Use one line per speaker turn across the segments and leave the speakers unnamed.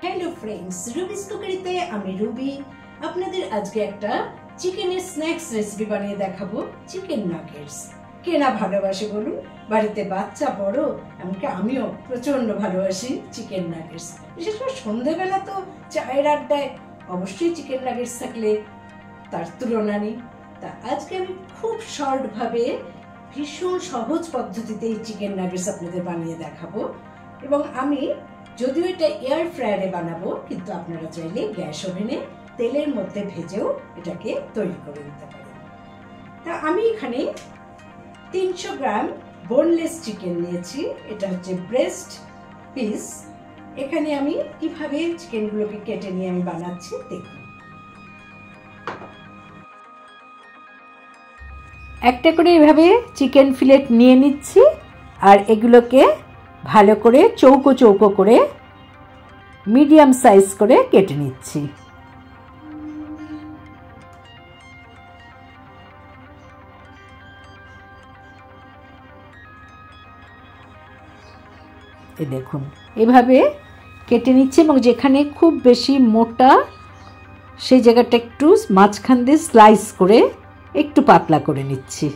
Hello friends, রুবিস কুকারিতে আমি Ruby আপনাদের আজকে একটা চিকেনের স্ন্যাক্স রেসিপি বানিয়ে দেখাবো। চিকেন নাগেটস কে না ভালোবাসে বলুন? বাড়িতে বাচ্চা বড়, এমনকি আমিও প্রচন্ড ভালোবাসি চিকেন নাগেটস। বিশেষ করে সন্ধ্যেবেলা তো চায়ের আড্ডায় অবশ্যই চিকেন নাগেটস থাকলে তার তুলনা নেই। তা আজকে আমি খুব শর্টভাবে ভীষণ সহজ পদ্ধতিতে এই চিকেন নাগেটস আপনাদের বানিয়ে দেখাবো। এবং আমি যদিও এটা এয়ার ফ্রায়ারে বানাবো, কিন্তু আপনারা চাইলে গ্যাস ওভেনে তেলের মধ্যে ভেজেও এটাকে তৈরি করে নিতে পারেন। তা আমি এখানে 300 গ্রাম বোনলেস চিকেন নিয়েছি। এটা হচ্ছে ব্রেস্ট পিস। এখানে আমি কিভাবে চিকেনগুলোকে কেটে নিয়ে আমি বানাচ্ছি দেখুন। একটা করে এভাবে চিকেন ফিলেট নিয়ে নিচ্ছি, আর এগুলোকে ভালো করে চৌকো চৌকো করে মিডিয়াম সাইজ করে কেটে নিচ্ছি। এই দেখুন এভাবে কেটে নিচ্ছি, এবং যেখানে খুব বেশি মোটা সেই জায়গাটা একটু মাঝখান দিয়ে স্লাইস করে একটু পাতলা করে নিচ্ছি।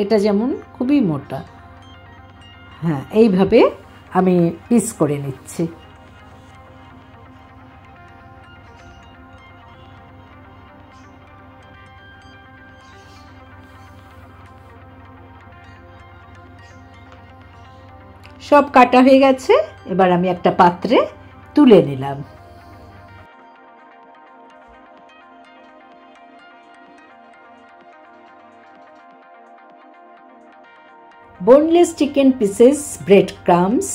এটা যেমন খুবই মোটা, হ্যাঁ, এইভাবে আমি পিস করে নিচ্ছি। সব কাটা হয়ে গেছে, এবার আমি একটা পাত্রে তুলে নিলাম। boneless chicken pieces, breadcrumbs,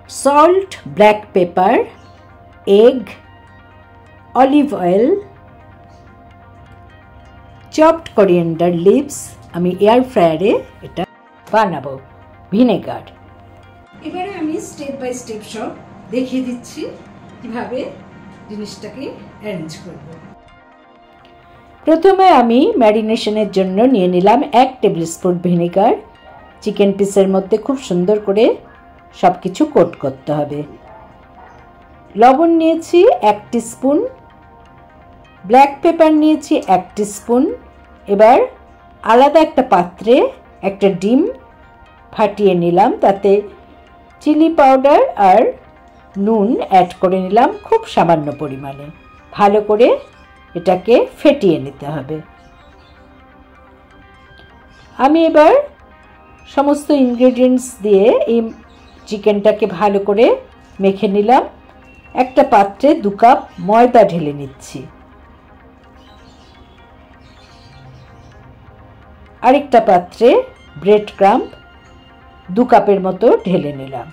salt, black pepper, egg, olive oil, chopped coriander leaves। আমি এয়ার ফ্রায়ারে এটা বানাবো। ভিনেগার। এবারে আমি স্টেপ বাই স্টেপ সব দেখিয়ে দিচ্ছি কিভাবে জিনিসটাকে অ্যারেঞ্জ করব। প্রথমে আমি ম্যারিনেশনের জন্য নিয়ে নিলাম 1 টেবিলস্পুন ভিনেগার। চিকেন পিসের মধ্যে খুব সুন্দর করে সব কিছু কোট করতে হবে। লবণ নিয়েছি 1 টিস্পুন, ব্ল্যাক পেপার নিয়েছি 1 টিস্পুন। এবার আলাদা একটা পাত্রে একটা ডিম ফাটিয়ে নিলাম, তাতে চিলি পাউডার আর নুন অ্যাড করে নিলাম খুব সামান্য পরিমাণে। ভালো করে এটাকে ফেটিয়ে নিতে হবে। আমি এবার সমস্ত ইনগ্রেডিয়েন্টস দিয়ে এই চিকেনটাকে ভালো করে মেখে নিলাম। একটা পাত্রে 2 কাপ ময়দা ঢেলে নিচ্ছি, আরেকটা পাত্রে ব্রেড ক্রাম্ব 2 কাপের মতো ঢেলে নিলাম।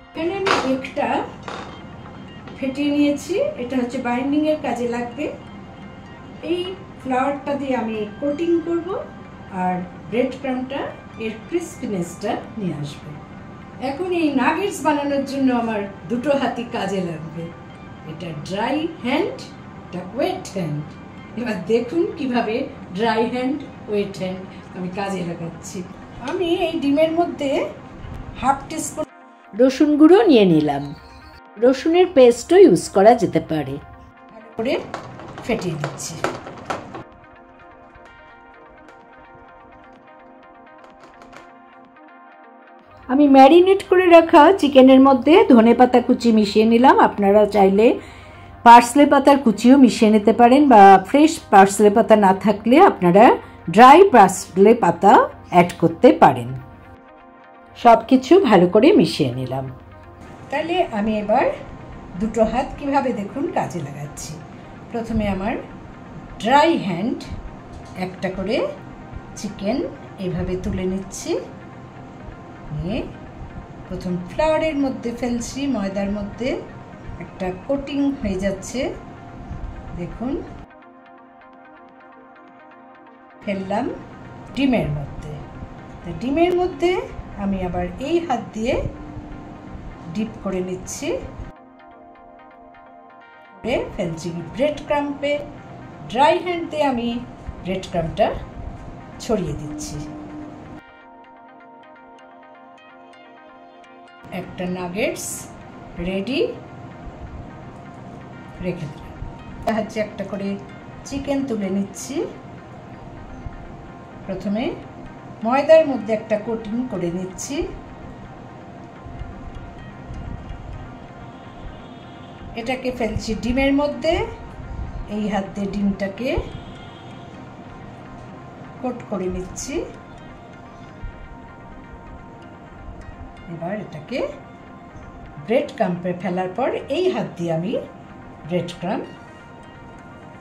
এখানে আমি একটা ফেটিয়ে নিয়েছি, এটা হচ্ছে বাইন্ডিং এর কাজে লাগবে। এই ফ্লাওয়ারটা দিয়ে আমি কোটিং করব, আর ব্রেড ক্রাম্বটা এর ক্রিসপিনেসটা নিয়ে আসবে। এখন এই নাগেটস বানানোর জন্য আমার 2টো হাতই কাজে লাগবে। এটা ড্রাই হ্যান্ড, এটা ওয়েট হ্যান্ড। এবার দেখুন কিভাবে ড্রাই হ্যান্ড ওয়েট হ্যান্ড আমি কাজে লাগাচ্ছি। আমি এই ডিমের মধ্যে 1/2 টিস্পুন রসুন গুঁড়ো নিয়ে নিলাম। রসুনের পেস্টও ইউজ করা যেতে পারে। ভালো করে ফেটিয়ে দিচ্ছি। আমি ম্যারিনেট করে রাখা চিকেনের মধ্যে ধনেপাতা কুচি মিশিয়ে নিলাম। আপনারা চাইলে পার্সলে পাতার কুচিও মিশিয়ে নিতে পারেন, বা ফ্রেশ পার্সলে পাতা না থাকলে আপনারা ড্রাই পার্সলে পাতা অ্যাড করতে পারেন। সব কিছু ভালো করে মিশিয়ে নিলাম। তাহলে আমি এবার 2টো হাত কিভাবে দেখুন কাজে লাগাচ্ছি। প্রথমে আমার ড্রাই হ্যান্ড একটা করে চিকেন এভাবে তুলে নিচ্ছি, নিয়ে প্রথম ফ্লাওয়ারের মধ্যে ফেলছি, ময়দার মধ্যে একটা কোটিং হয়ে যাচ্ছে দেখুন। ফেললাম ডিমের মধ্যে। ডিমের মধ্যে আমি আবার এই হাত দিয়ে ডিপ করে নিচ্ছি, ফেলছি ব্রেড ক্রাম্বে। ড্রাই হ্যান্ড দিয়ে আমি ব্রেড ক্রাম্বটা ছড়িয়ে দিচ্ছি। একটা নাগেটস রেডি রেখে দিলাম। সাহায্যে একটা করে চিকেন তুলে নিচ্ছি। প্রথমে ময়দার মধ্যে একটা কোটিং করে নিচ্ছি। এটাকে ফেলছি ডিমের মধ্যে। এই হাত দিয়ে ডিমটাকে কোট করে নিচ্ছি। এবার এটাকে ব্রেড ক্রাম্পে ফেলার পর এই হাত দিয়ে আমি ব্রেড ক্রাম্প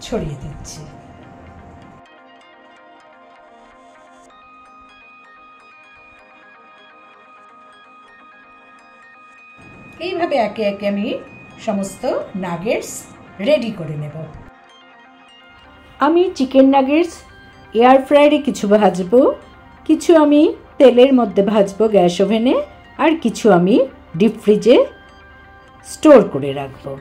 ছড়িয়ে দিচ্ছি। এইভাবে একে একে আমি সমস্ত নাগেটস রেডি করে নেব। আমি চিকেন নাগেটস এয়ার ফ্রায়ারে কিছু ভাজবো, কিছু আমি তেলের মধ্যে ভাজবো গ্যাস ওভেনে, আর কিছু আমি ডিপ ফ্রিজে স্টোর করে রাখবো।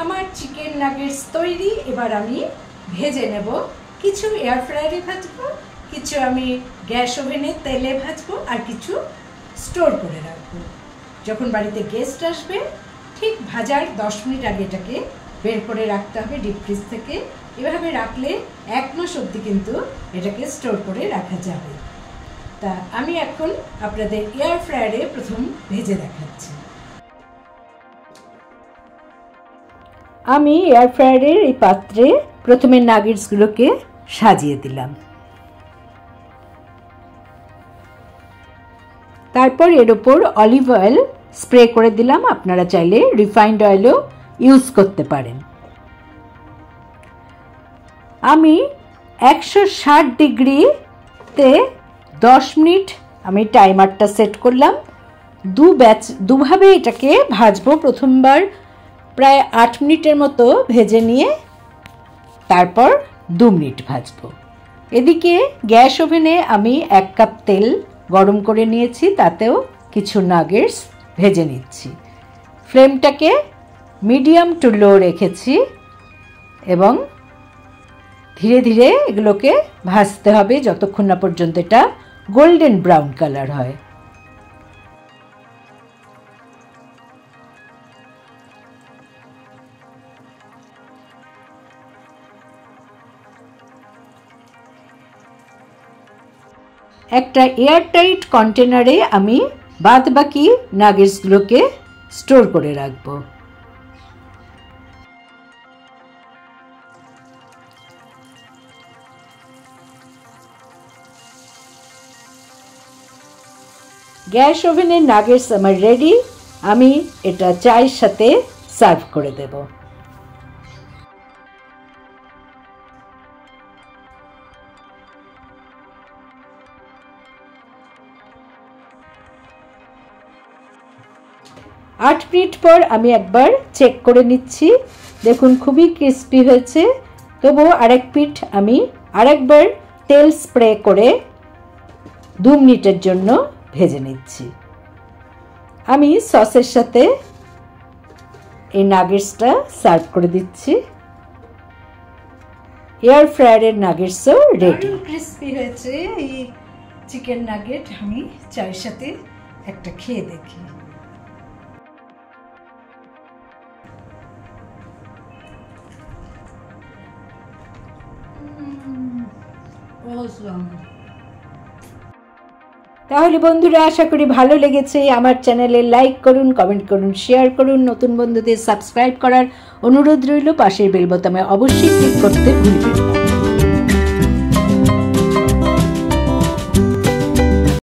আমার চিকেন নাগেটস তৈরি। এবার আমি ভেজে নেব। কিছু এয়ার ফ্রায়ারে ভাজবো, কিছু আমি গ্যাস ওভেনে তেলে ভাজবো, আর কিছু স্টোর করে রাখবো। যখন বাড়িতে গেস্ট আসবে ঠিক ভাজার 10 মিনিট আগে এটাকে বের করে রাখতে হবে ডিপ ফ্রিজ থেকে। এভাবে রাখলে 1 মাস অবধি কিন্তু এটাকে স্টোর করে রাখা যাবে। তা আমি এখন আপনাদের এয়ার ফ্রায়ারে প্রথম ভেজে দেখাচ্ছি। আমি এয়ার ফ্রায়ারের এই পাত্রে প্রথমে নাগেটসগুলোকে সাজিয়ে দিলাম। তারপর এর উপর অলিভ অয়েল স্প্রে করে দিলাম। আপনারা চাইলে রিফাইন্ড অয়েলও ইউজ করতে পারেন। আমি 160 ডিগ্রিতে 10 মিনিট আমি টাইমারটা সেট করলাম। দুভাবে এটাকে ভাজবো। প্রথমবার প্রায় 8 মিনিটের মতো ভেজে নিয়ে তারপর 2 মিনিট ভাজবো। এদিকে গ্যাস ওভেনে আমি 1 কাপ তেল গরম করে নিয়েছি, তাতেও কিছু নাগেটস ভেজে নিচ্ছি। ফ্লেমটাকে মিডিয়াম টু লো রেখেছি এবং ধীরে ধীরে এগুলোকে ভাজতে হবে যতক্ষণ না পর্যন্ত এটা গোল্ডেন ব্রাউন কালার হয়। একটা এয়ারটাইট কন্টেনারে আমি বাদবাকি নাগেটসগুলোকে স্টোর করে রাখবো। গ্যাস ওভেনের নাগেটস আমার রেডি। আমি এটা চায়ের সাথে সার্ভ করে দেব। আট মিনিট পর আমি একবার চেক করে নিচ্ছি। দেখুন খুবই ক্রিস্পি হয়েছে। তবুও আরেক পিঠ আমি আরেকবার তেল স্প্রে করে 2 মিনিটের জন্য ভেজে নিচ্ছি। আমি সসের সাথে এই নাগেটসটা সার্ভ করে দিচ্ছি। এয়ার ফ্রায়ারের নাগেটসও রেডি। ক্রিস্পি হয়েছে এই চিকেন নাগেট। আমি চায়ের সাথে একটা খেয়ে দেখি। তাহলে বন্ধুরা আশা করি ভালো লেগেছে। আমার চ্যানেলে লাইক করুন, কমেন্ট করুন, শেয়ার করুন। নতুন বন্ধুদের সাবস্ক্রাইব করার অনুরোধ রইল। পাশের বেল বোতামে অবশ্যই ক্লিক করতে ভুলবেন না।